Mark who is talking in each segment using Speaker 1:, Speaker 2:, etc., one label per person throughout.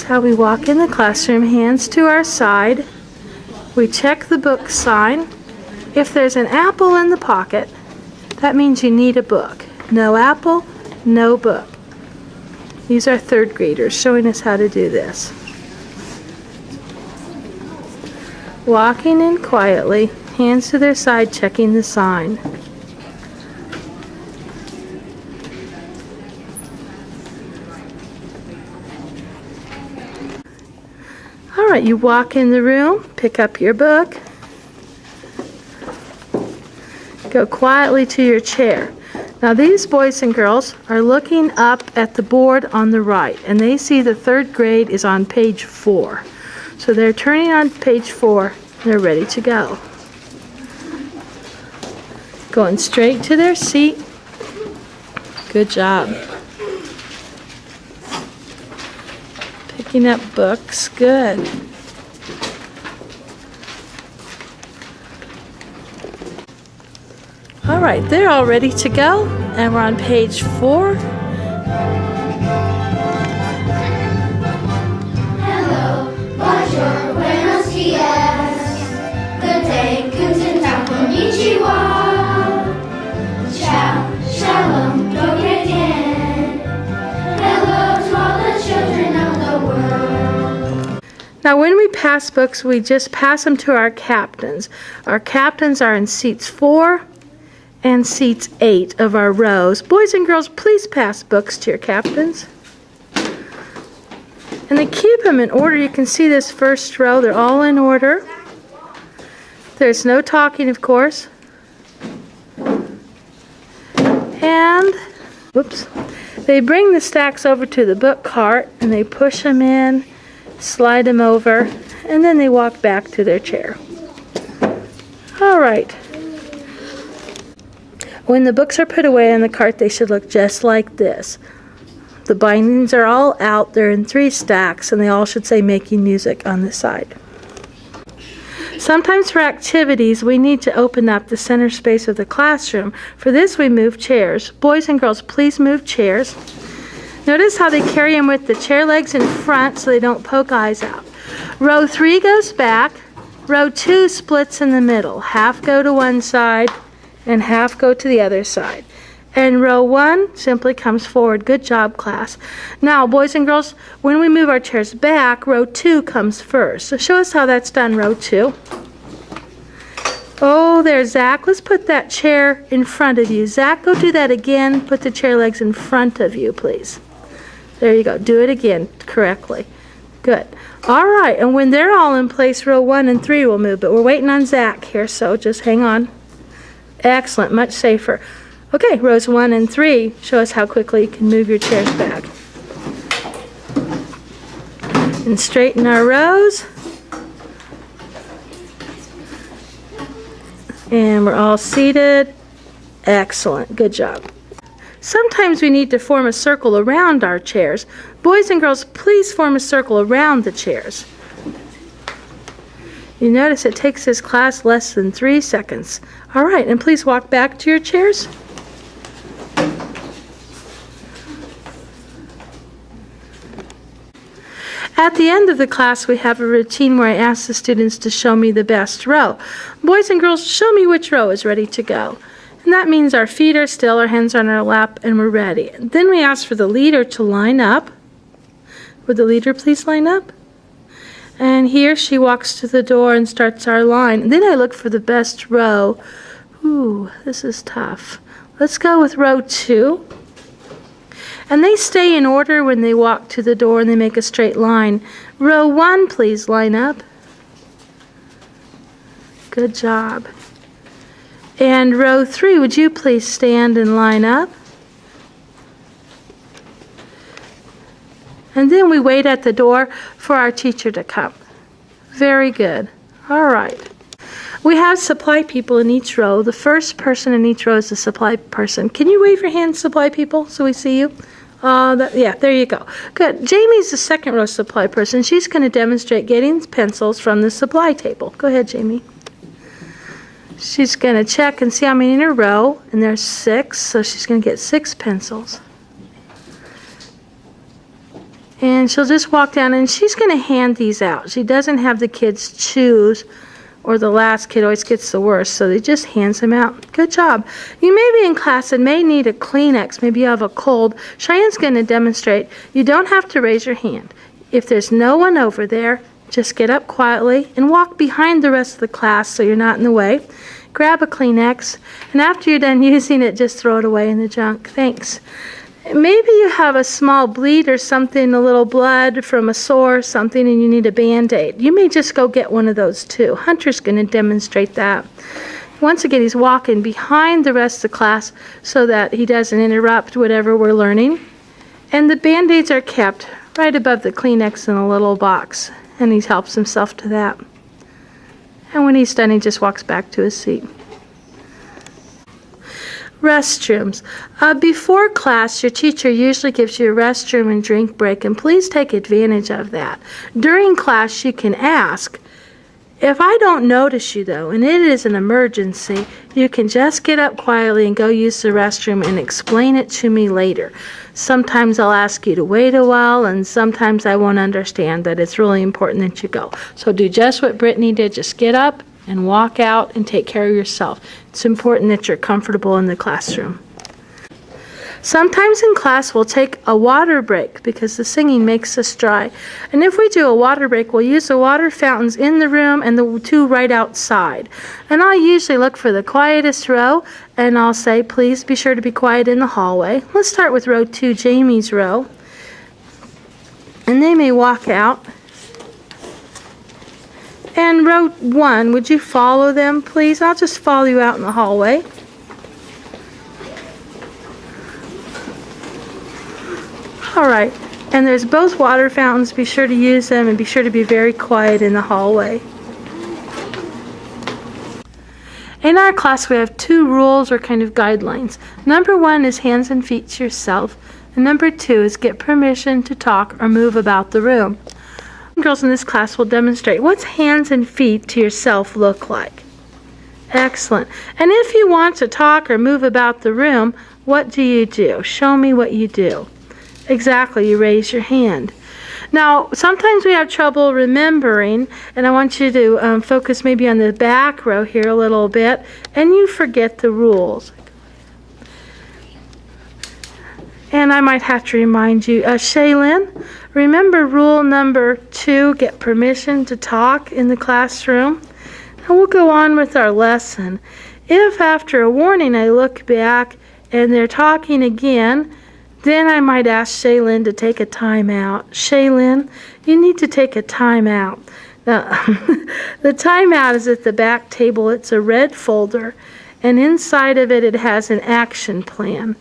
Speaker 1: How we walk in the classroom, hands to our side. We check the book sign. If there's an apple in the pocket, that means you need a book. No apple, no book. These are third graders showing us how to do this. Walking in quietly, hands to their side, checking the sign. All right, you walk in the room, pick up your book, go quietly to your chair. Now these boys and girls are looking up at the board on the right, and they see the third grade is on page 4. So they're turning on page 4, and they're ready to go. Going straight to their seat. Good job. Picking up books, good. All right, they're all ready to go, and we're on page 4.
Speaker 2: Hello, bonjour, buenos dias. Good day, guten tag, konnichiwa. Ciao, shalom, dobre den. Hello to all the children of the world.
Speaker 1: Now when we pass books, we just pass them to our captains. Our captains are in seats 4 and seats 8 of our rows. Boys and girls, please pass books to your captains. And they keep them in order. You can see this first row, they're all in order. There's no talking, of course. And, whoops, they bring the stacks over to the book cart and they push them in, slide them over, and then they walk back to their chair. All right. When the books are put away in the cart, they should look just like this. The bindings are all out. They're in 3 stacks, and they all should say "Making Music" on the side. Sometimes for activities, we need to open up the center space of the classroom. For this, we move chairs. Boys and girls, please move chairs. Notice how they carry them with the chair legs in front so they don't poke eyes out. Row 3 goes back. Row 2 splits in the middle. Half go to one side and half go to the other side. And row 1 simply comes forward. Good job, class. Now, boys and girls, when we move our chairs back, row 2 comes first. So show us how that's done, row 2. Oh, there's Zach. Let's put that chair in front of you. Zach, go do that again. Put the chair legs in front of you, please. There you go. Do it again correctly. Good. All right, and when they're all in place, row 1 and 3 will move, but we're waiting on Zach here, so just hang on. Excellent, much safer. Okay, rows 1 and 3, show us how quickly you can move your chairs back. And straighten our rows. And we're all seated. Excellent, good job. Sometimes we need to form a circle around our chairs. Boys and girls, please form a circle around the chairs. You notice it takes this class less than 3 seconds. All right, and please walk back to your chairs. At the end of the class, we have a routine where I ask the students to show me the best row. Boys and girls, show me which row is ready to go. And that means our feet are still, our hands are on our lap, and we're ready. And then we ask for the leader to line up. Would the leader please line up? And here she walks to the door and starts our line. And then I look for the best row. Ooh, this is tough. Let's go with row 2. And they stay in order when they walk to the door and they make a straight line. Row 1, please line up. Good job. And row 3, would you please stand and line up? And then we wait at the door for our teacher to come. Very good. All right. We have supply people in each row. The first person in each row is the supply person. Can you wave your hand, supply people, so we see you? Yeah, there you go. Good. Jamie's the second row supply person. She's going to demonstrate getting pencils from the supply table. Go ahead, Jamie. She's going to check and see how many in a row, and there's 6, so she's going to get 6 pencils. And she'll just walk down, and she's going to hand these out. She doesn't have the kids choose, or the last kid always gets the worst, so they just hands them out. Good job. You may be in class and may need a Kleenex. Maybe you have a cold. Cheyenne's going to demonstrate. You don't have to raise your hand. If there's no one over there, just get up quietly and walk behind the rest of the class so you're not in the way. Grab a Kleenex, and after you're done using it, just throw it away in the junk. Thanks. Maybe you have a small bleed or something, a little blood from a sore or something, and you need a Band-Aid. You may just go get one of those too. Hunter's going to demonstrate that. Once again, he's walking behind the rest of the class so that he doesn't interrupt whatever we're learning. And the Band-Aids are kept right above the Kleenex in a little box, and he helps himself to that. And when he's done, he just walks back to his seat. Restrooms. Before class, your teacher usually gives you a restroom and drink break, and please take advantage of that. During class, you can ask. If I don't notice you, though, and it is an emergency, you can just get up quietly and go use the restroom and explain it to me later. Sometimes I'll ask you to wait a while, and sometimes I won't understand that it's really important that you go. So do just what Brittany did. Just get up and walk out and take care of yourself. It's important that you're comfortable in the classroom. Sometimes in class we'll take a water break because the singing makes us dry. And if we do a water break, we'll use the water fountains in the room and the two right outside. And I'll usually look for the quietest row, and I'll say, please be sure to be quiet in the hallway. Let's start with row 2, Jamie's row. And they may walk out. And row 1, would you follow them, please? I'll just follow you out in the hallway. All right, and there's both water fountains. Be sure to use them, and be sure to be very quiet in the hallway. In our class, we have 2 rules or kind of guidelines. Number 1 is hands and feet to yourself, and number 2 is get permission to talk or move about the room. Girls in this class will demonstrate what's hands and feet to yourself look like. Excellent. And if you want to talk or move about the room, what do you do? Show me what you do. Exactly, you raise your hand. Now, sometimes we have trouble remembering, and I want you to focus maybe on the back row here a little bit, and you forget the rules. And I might have to remind you, Shaylin, remember rule number 2, get permission to talk in the classroom? And we'll go on with our lesson. If after a warning I look back and they're talking again, then I might ask Shaylin to take a time out. Shaylin, you need to take a time out. Now, the timeout is at the back table. It's a red folder, and inside of it, it has an action plan.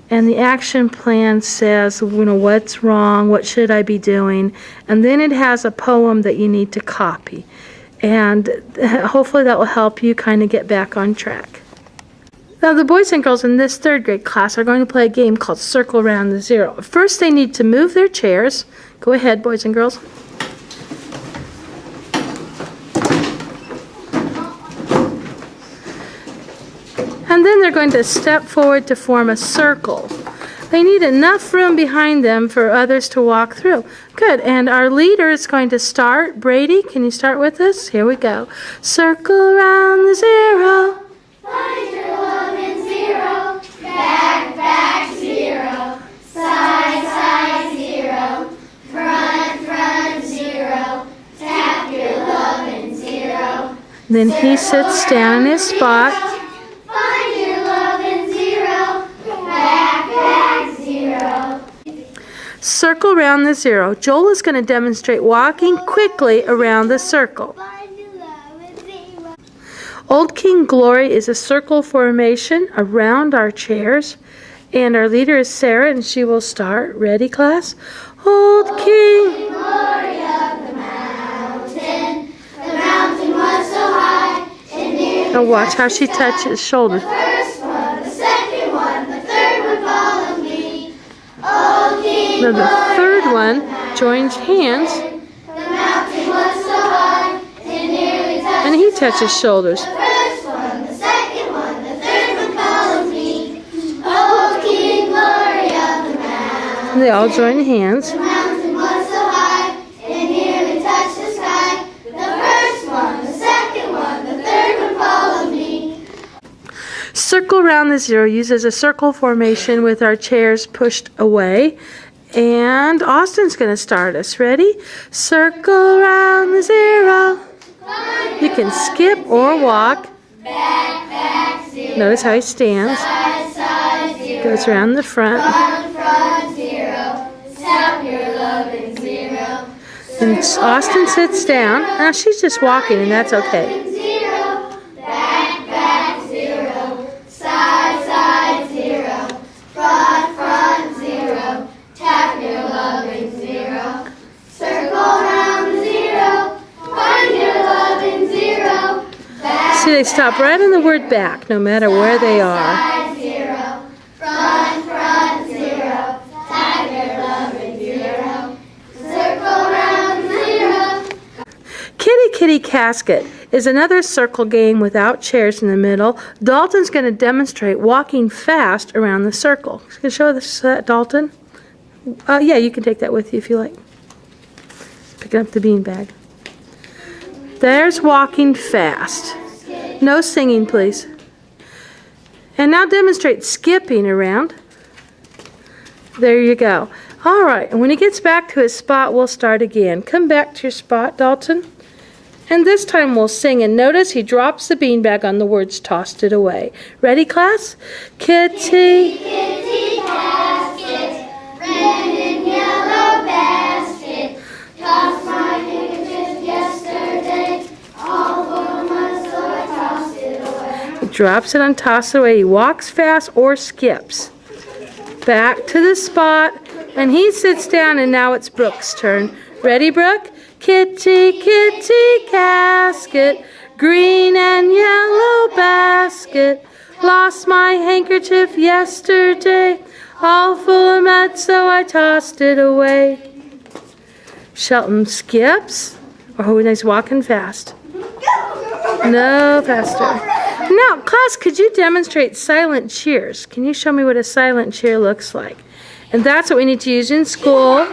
Speaker 1: And the action plan says, what's wrong, what should I be doing, and then it has a poem that you need to copy. And hopefully that will help you kind of get back on track. Now, the boys and girls in this 3rd grade class are going to play a game called Circle Around the Zero. First, they need to move their chairs. Go ahead, boys and girls. And then they're going to step forward to form a circle. They need enough room behind them for others to walk through. Good, and our leader is going to start. Brady, can you start with us? Here we go. Circle around the zero.
Speaker 2: Find your love in zero. Back, back, zero. Side, side, zero. Front, front, zero. Tap your love in zero.
Speaker 1: Then he sits down in his spot.
Speaker 2: Find your love in zero. Back, back, zero.
Speaker 1: Circle around the zero. Joel is going to demonstrate walking quickly around the circle. Old King Glory is a circle formation around our chairs. And our leader is Sarah, and she will start. Ready, class? Old King
Speaker 2: Glory of the mountain. The mountain was so high. And near
Speaker 1: Now watch how she touches shoulders.
Speaker 2: the first one, the second one, the third one followed me. Oh, King
Speaker 1: Now the third one joins hands,
Speaker 2: the mountain was so high. It nearly touched
Speaker 1: and he touches shoulders.
Speaker 2: the first one, the second one, the third one followed me. Oh, King Glory of the mountain.
Speaker 1: And they all join hands.
Speaker 2: The mountain was
Speaker 1: Circle around the zero uses a circle formation with our chairs pushed away. And Austin's going to start us. Ready? Circle around the zero. You can skip or walk.
Speaker 2: Back, back, zero.
Speaker 1: Notice how he stands.
Speaker 2: Side, side, zero.
Speaker 1: Goes around the front.
Speaker 2: Front, zero. Tap your love in zero.
Speaker 1: And Austin sits down. Now she's just walking, and that's okay.
Speaker 2: Zero. Back, back, zero. Side, side, zero. Front, zero. Tap your love in zero. Circle around the zero. Find your love in zero. Back,
Speaker 1: See, they stop right on the word back, no matter where they are.
Speaker 2: side, zero. Front, zero. Tap your love in zero. Circle around zero.
Speaker 1: Kitty Kitty Casket is another circle game without chairs in the middle. Dalton's going to demonstrate walking fast around the circle. Can you show this, Dalton? Yeah, you can take that with you if you like. Picking up the beanbag. There's walking fast. No singing, please. And now demonstrate skipping around. There you go. All right, and when he gets back to his spot, we'll start again. Come back to your spot, Dalton. And this time we'll sing, and notice he drops the beanbag on the words, tossed it away. Ready, class? Kitty.
Speaker 2: Kitty casket, red and yellow basket. Tossed my handkerchief yesterday, all for my so I tossed it away.
Speaker 1: He drops it and tosses it away. He walks fast or skips. Back to the spot, and he sits down, and now it's Brooke's turn. Ready, Brooke? Kitty, kitty casket, green and yellow basket. Lost my handkerchief yesterday, all full of mud, so I tossed it away. Shelton skips. Oh, he's walking fast. No, faster. Now, class, could you demonstrate silent cheers? Can you show me what a silent cheer looks like? And that's what we need to use in school